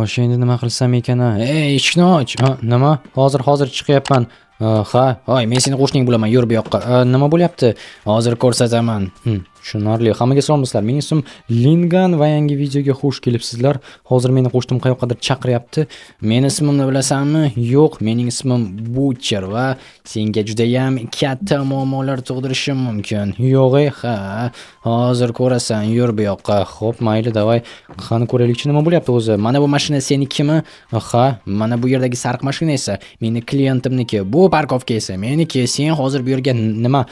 Xo'sh, endi nima qilsam ekan? Ey, eshikni och. Nima? Hozir chiqyapman. Ha, hoy, men seni qo'shning bo'laman, yur bu yoqqa. Nima bo'lyapti? Hozir ko'rsataman. Tushunarli. Hammaga salomlar. Mening ismim Lingan va yangi videoga xush kelibsizlar. Hozir meni qo'shnim qayoqqadir chaqiryapti. Meni ismimni bilasanmi? Yo'q, mening ismim Butcher va senga juda ham katta muammolar tug'dirishi mumkin. Yo'q, ha. Hozir ko'rasan, yur bu yoqqa. Xo'p, mayli, davay. Qani ko'raylikchi nima bo'lyapti o'zi? Mana bu mashina senikimi? Ha, mana bu yerdagi sariq mashina esa meni klientimniki. Bu parkovka esa meniki. Sen hozir bu yerga nima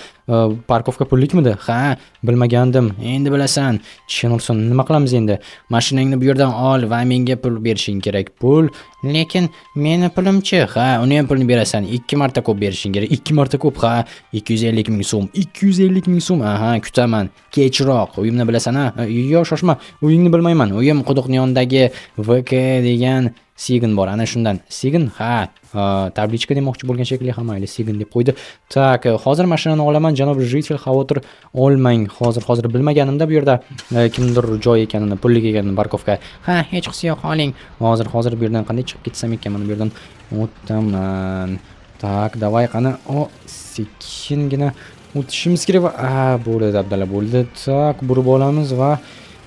parkovka pullikmidi? Ha, bilmagandim. Endi bilasan. Tushunursan, nima qilamiz endi? Mashinangni bu yerdan ol va menga pul berishing kerak. Pul, lekin meni pulimchi. Ha, uni ham pulni berasan. 2 marta ko'p berishing kerak. 2 marta ko'p. Ha, 250 ming so'm. 250 ming so'm. Aha, kutaman. Kechroq. Uyimni bilasan, ha? Yo'q, shoshma. Uyingni bilmayman. Uyim quduqning yonidagi VK degan Sigin bor, ana shundan. Sigin, ha, tablichka demoqchi bo'lgan shekilli, ha, mayli, Sigin deb qo'ydi. Tak, hozir mashinani olaman, janob jitel, xavotir olmang. Hozir bilmaganimda bu yerda kimdir joy ekanini, pullik ekanini, parkovka. Ha, hech qisi yo'q, oling. Hozir bu yerdan qanday chiqib ketsam ekan, mana bu yerdan o'taman. Tak, davay, qani, sekingina o'tishimiz kerak va bo'ldi, abdalla bo'ldi. Tak, burib olamiz va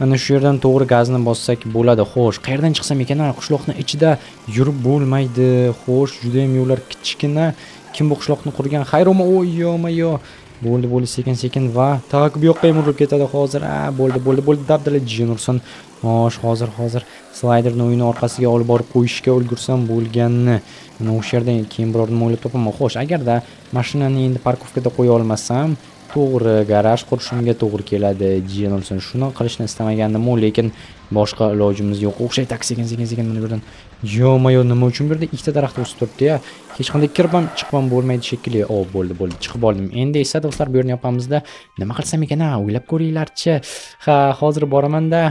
ana shu yerdan to'g'ri gazni bossak bo'ladi. Xo'sh, qayerdan chiqsam ekan? Qishloqni ichida yurib bo'lmaydi. Xo'sh, juda ham yo'llar kichkina. Kim bu qishloqni qurgan? Xayroma, yo'q. Bo'ldi, sekin va tak bu yoqqa ham urib ketadi hozir. Bo'ldi, dabdala jinursin. Xo'sh, hozir slayderni o'yini orqasiga olib borib qo'yishga ulgursam bo'lganini. Mana o'sha yerdan keyin biror nima o'ylab topaman. Xo'sh, agarda mashinani endi parkovkada qo'ya olmasam, to'g'ri garaj qurishimga to'g'ri keladi. Jenolson shuni qilishni istamagandim, lekin boshqa ilojimiz yo'q. O'xshaydi, tak sekin mana bu yerdan. Yo'q, nima uchun bu yerda ikkita daraxt o'sib turibdi-ya? Hech qanday kirib ham chiqib ham bo'lmaydi shekilli. Bo'ldi, chiqib oldim. Endi esa do'stlar, bu yerni yopamizda. Nima qilsam ekan? O'ylab ko'ringlarchi. Ha, hozir boraman-da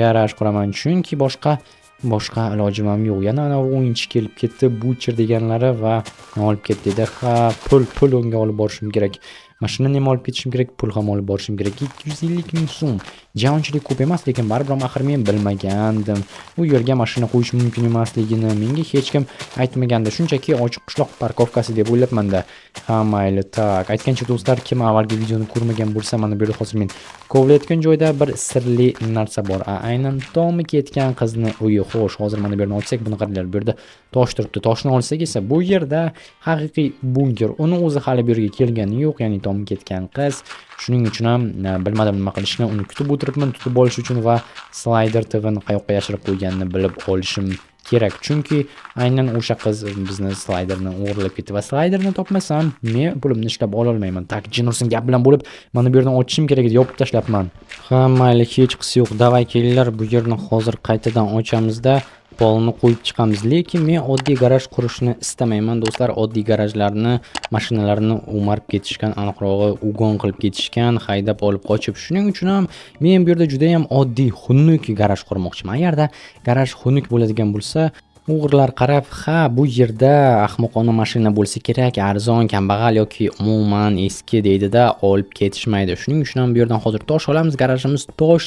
garaj quraman, chunki boshqa ilojim ham yo'q. Yana ana o'yinchi kelib ketdi, Butcher deganlari va olib ketdi dedi. Ha, pul unga olib borishim kerak. Mashinani ham olib ketishim kerak, pul ham olib borishim kerak. 250 ming so'm. Javonchilik ko'p emas, lekin baribir axir men bilmagandim. Bu yerga mashina qo'yish mumkin emasligini menga hech kim aytmagandi. Shunchaki ochiq qishloq parkovkasi deb o'ylabman-da. Ha, mayli, tak. Aytgancha do'stlar, kim avvalgi videoni ko'rmagan bo'lsa, mana bu yerda hozir men kovlayotgan joyda bir sirli narsa bor. Aynan Tomi ketgan qizni uyi. Xo'sh, hozir mana bu yerni ochsak, buni qaranglar, bu yerda tosh turibdi. Toshni olsak esa bu yerda haqiqiy bunker. Uni o'zi hali bu yerga kelgani yo'q, ya'ni Tomi ketgan qiz. Shuning uchun ham bilmadim nima qilishni, uni kutib o'tiribman, tutib olish uchun va slayder TVni qayoqqa yashirib qo'yganini bilib olishim kerak. Chunki aynan o'sha qiz bizni slayderni o'g'irlab ketdi va slayderni topmasam, men pulimni ishlab ola olmayman. Tak, jinursin gap bilan bo'lib, mana bu yerdan ochishim kerak edi, yopib tashlabman. Ha, mayli, hech qisi yo'q. Davay kelinglar, bu yerni hozir qaytadan ochamiz-da. Polni qo'yib chiqamiz, lekin men oddiy garaj qurishni istamayman do'stlar. Oddiy garajlarni, mashinalarni o'marib ketishgan, aniqrog'i ugon qilib ketishgan, haydab olib qochib. Shuning uchun ham men bu yerda juda ham oddiy, xunuk garaj qurmoqchiman. Agarda garaj xunuk bo'ladigan bo'lsa, o'g'irlar qarab, ha, bu yerda ahmoqona mashina bo'lsa kerak, arzon, kambag'al yoki umuman eski deydida, olib ketishmaydi. Shuning uchun ham bu yerdan hozir tosh olamiz. Garajimiz tosh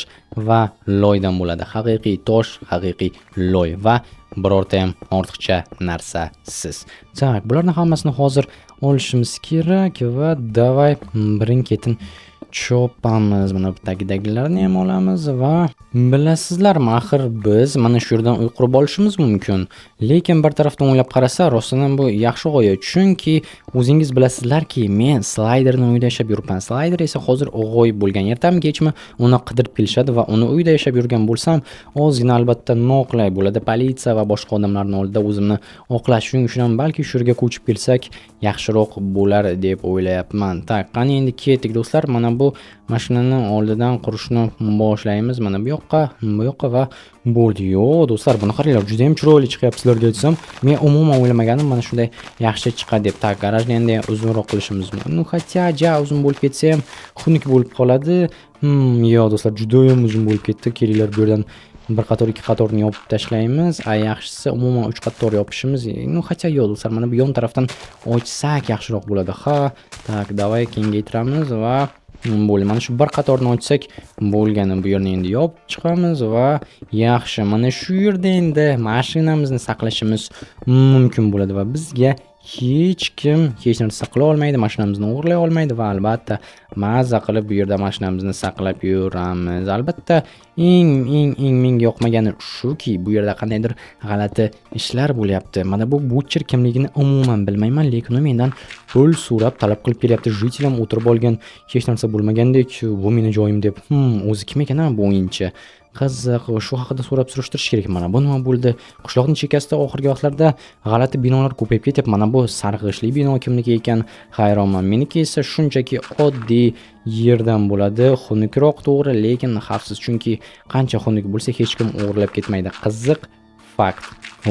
va loydan bo'ladi. Haqiqiy tosh, haqiqiy loy va birorta ham ortiqcha narsasiz. Tak, bularning hammasini hozir olishimiz kerak va davay birin-ketin chopamiz. Mana bu tagidagilarni ham olamiz va bilasizlarmi, axir biz mana shu yerdan uy qurib olishimiz mumkin. Lekin bir tarafdan o'ylab qarasa, rostdan bu yaxshi g'oya, chunki o'zingiz bilasizlarki, men slayderni uyda yashab yuribman. Slayder esa hozir g'oyib bo'lgan. Ertami kechmi uni qidirib kelishadi va uni uyda yashab yurgan bo'lsam, ozgina albatta noqulay bo'ladi. Politsiya va boshqa odamlarning oldida o'zimni oqlash. Shuning uchun ham balki shu yerga ko'chib kelsak yaxshiroq bo'lar deb o'ylayapman. Tak, qani endi ketdik do'stlar. Mana bu mashinani oldidan qurishni boshlaymiz. Mana bu yoqqa va bo'ldi. Yo'q do'stlar, buni qaranglar, juda ham chiroyli chiqyapti sizlarga aytsam. Men umuman o'ylamagandim mana shunday yaxshi chiqadi deb. Tak, garajni endi uzunroq qilishimiz mumkin. Hatto uzun bo'lib ketsa ham xunuk bo'lib qoladi. Yo'q do'stlar, juda ham uzun bo'lib ketdi. Kelinglar, bu yerdan bir qator, ikki qatorni yopib tashlaymiz. Yaxshisi umuman 3 qator yopishimiz. Hatto yo'q do'stlar, mana bu yon tarafdan ochsak yaxshiroq bo'ladi. Ha, tak, davay kengaytiramiz va Bo'ldi. Mana shu bir qatorni ochsak bo'lgani. Bu yerni endi yopib chiqamiz va yaxshi. Mana shu yerda endi mashinamizni saqlashimiz mumkin bo'ladi va bizga hech kim hech narsa qila olmaydi, mashinamizni o'g'irlay olmaydi va albatta maza qilib bu yerda mashinamizni saqlab yuramiz. Albatta eng menga yoqmagani shuki, bu yerda qandaydir g'alati ishlar bo'lyapti. Mana bu butcher kimligini umuman bilmayman, lekin u mendan pul so'rab talab qilib kelyapti. Jitelim o'tirib olgan, hech narsa bo'lmagandek, bu meni joyim deb. O'zi kim ekan bu o'yinchi? Qiziq, shu haqida so'rab surishtirish kerak. Mana bu nima bo'ldi? Qishloqning chekkasida oxirgi vaqtlarda g'alati binolar ko'payib ketyapti. Mana bu sarg'ishli bino kimniki ekan? Hayronman. Meniki esa shunchaki oddiy yerdan bo'ladi. Xunukroq to'g'ri, lekin xavfsiz, chunki qancha xunuk bo'lsa hech kim o'g'irlab ketmaydi. Qiziq fakt.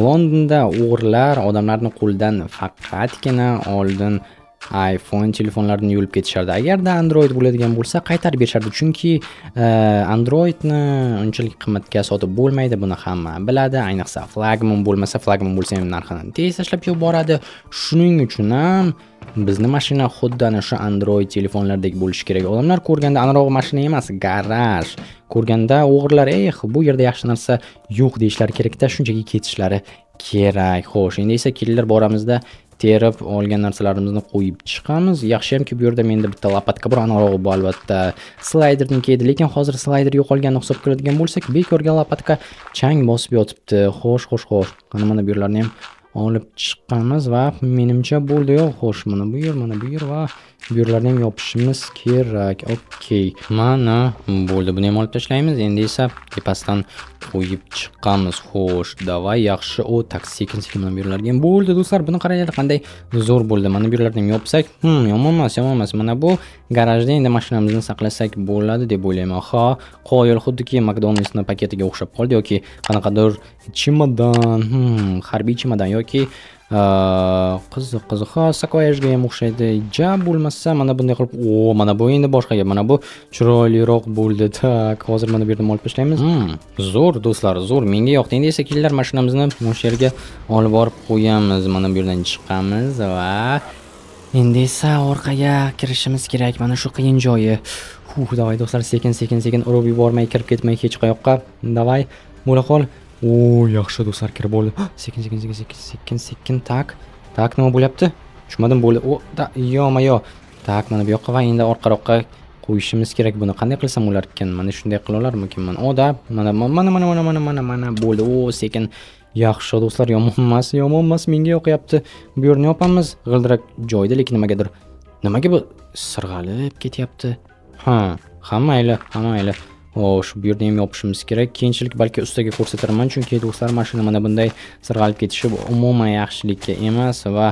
Londonda o'g'irlar odamlarning qo'lidan faqatgina oldin iPhone telefonlarini yulib ketishardi. Agarda Android bo'ladigan bo'lsa, qaytarib berishardi. Chunki Androidni unchalik qimmatga sotib bo'lmaydi. Buni hamma biladi. Ayniqsa flagman bo'lmasa, flagman bo'lsa ham narxini tez tashlab yuboradi. Shuning uchun ham bizni mashina xuddi ana shu Android telefonlardek bo'lishi kerak. Odamlar ko'rganda anaroq mashina emas, garaj. Ko'rganda o'g'irlar, bu yerda yaxshi narsa yo'q deyishlari kerak-da, shunchaki ketishlari kerak. Xo'sh, endi esa kelinglar boramizda terib olgan narsalarimizni qo'yib chiqamiz. Yaxshiyamki bu yerda menda bitta lopatka bor, anarog'i bor albatta. Slayderning keydi, lekin hozir slayder yo'qolganini hisob qiladigan bo'lsak, bekorga lopatka chang bosib yotibdi. Xo'sh. Mana bu yerlarni ham olib chiqqanmiz va menimcha bo'ldi. Xo'sh, mana bu yer va bu yerlarni ham yopishimiz kerak. Okey. Mana bo'ldi. Buni ham olib tashlaymiz. Endi esa tepasidan qo'yib chiqqanmiz. Xo'sh, davay, yaxshi. Tak sekin mana bu yerlarga ham bo'ldi. Do'stlar, buni qaranglar qanday zo'r bo'ldi. Mana bu yerlarni ham yopsak, yomon emas. Mana bu garajda endi mashinamizni saqlasak bo'ladi deb o'ylayman. Qoyil xuddi McDonald'sning paketiga o'xshab qoldi yoki qanaqadir chimodan, harbiy chimodan yoki qiziq. Sakoyajga ham o'xshaydi. Bo'lmasa mana bunday qilib, mana bu endi boshqa gap. Mana bu chiroyliroq bo'ldi. Tak, hozir mana bu yerdan olib tashlaymiz. Zo'r do'stlar, zo'r. Menga yoqdi. Endi esa kelinglar mashinamizni o'sha yerga olib borib qo'yamiz. Mana bu yerdan chiqamiz va endi esa orqaga kirishimiz kerak. Mana shu qiyin joyi. Davay do'stlar, sekin urib yubormay, kirib ketmay hech qayoqqa. Davay, bo'la qol. Yaxshi do'stlar, kirib bo'ldi. Sekin. Tak, nima bo'lyapti? Tushmadim, bo'ldi. Yo. Tak, mana bu yoqqa va endi orqaroqqa qo'yishimiz kerak. Buni qanday qilsam bo'lar ekan? Mana shunday qila olarmikin? Mana bo'ldi. Sekin. Yaxshi do'stlar, yomon emas, menga yoqyapti. Bu yerni yopamiz. G'ildirak joyida, lekin nimaga bu sirg'alib ketyapti? Hamma mayli. Xo'sh, bu yerda ham yopishimiz kerak. Keyinchalik balki ustaga ko'rsataman, chunki do'stlar mashina mana bunday sirg'alib ketishi umuman yaxshilikka emas va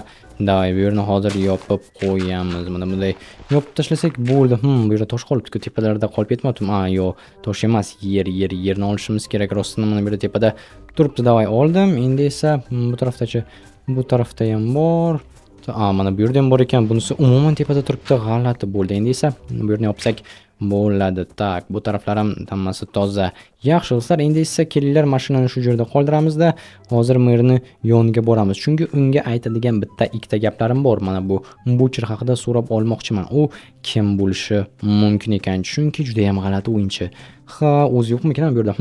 davay bu yerni hozir yopib qo'yamiz. Mana bunday yopib tashlasak bo'ldi. Bu yerda tosh qolibdi-ku, tepalarida qolib ketmabdimi? Yo'q, tosh emas, yerni olishimiz kerak. Rostdan mana bu yerda tepada turibdi. Davay oldim. Endi esa bu tarafda ham bor. Mana bu yerda ham bor ekan. Bunisi umuman tepada turibdi. G'alati bo'ldi. Endi esa bu yerni yopsak bo'ladi. Tak, bu taraflar ham hammasi toza. Yaxshi do'stlar, endi esa kelinglar mashinani shu yerda qoldiramizda. Hozir merni yoniga boramiz. Chunki unga aytadigan bitta ikkita gaplarim bor. Mana bu butcher haqida so'rab olmoqchiman. U kim bo'lishi mumkin ekan? Chunki juda ham g'alati o'yinchi. O'zi yo'qmikan bu yerda?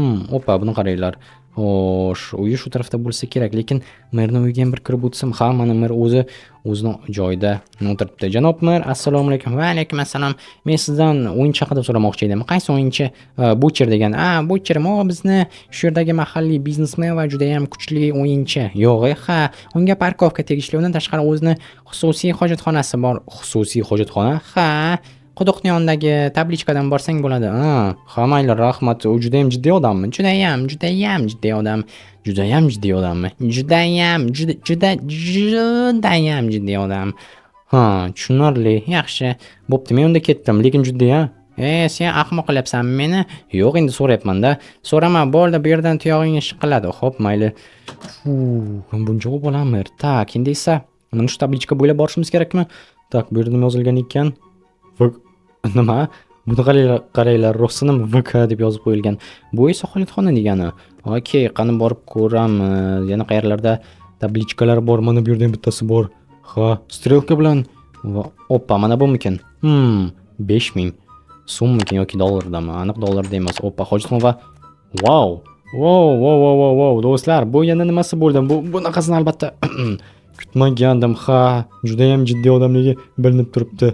Buni qaranglar. Xo'sh, uyi shu tarafda bo'lsa kerak, lekin merning uyiga ham bir kirib o'tsam, mana mer o'zini joyida o'tiribdi. Janob mer, assalomu alaykum. Va alaykum assalom. Men sizdan o'yinchi haqida so'ramoqchi edim. Qaysi o'yinchi? Butcher degan. Butcher bizni shu yerdagi mahalliy biznesmen va juda ham kuchli o'yinchi. Yo'q, unga parkovka tegishli. Undan tashqari o'zining xususiy hojatxonasi bor. Xususiy hojatxona? Quduqning yonidagi tablichkadan borsang bo'ladi. Mayli, rahmat. U juda ham jiddiy odammi? Judayam jiddiy odam. Judayam jiddiy odam. Tushunarli. Yaxshi. Bo'pti, men unda ketdim, lekin jiddiy, sen ahmoq qilyapsanmi meni? Yo'q, endi so'rayapman-da. So'rama, bo'ldi, bu yerdan tuyog'ingni shiqiladi. Xo'p, mayli. Buncha bo'ladimi? Tak, endi esa mana shu tablichka bo'ylab borishimiz kerakmi? Tak, bu yerda nima yozilgan ekan? Nima? Buni qaranglar, rostini VK deb yozib qo'yilgan. Bu esa hojatxona degani. Okey, qani borib ko'ramiz. Yana qayerlarda tablichkalar bor? Mana bu yerda bittasi bor. Strelka bilan. Mana bumikin? 5000. so'mmikin yoki dollardami? Aniq dollarda emas. Oppa, hojatxona va wow. Wow, do'stlar, bu yana nimasi bo'ldi? Bunaqasini albatta kutmagandim. Ha, juda ham jiddiy odamligi bilinib turibdi.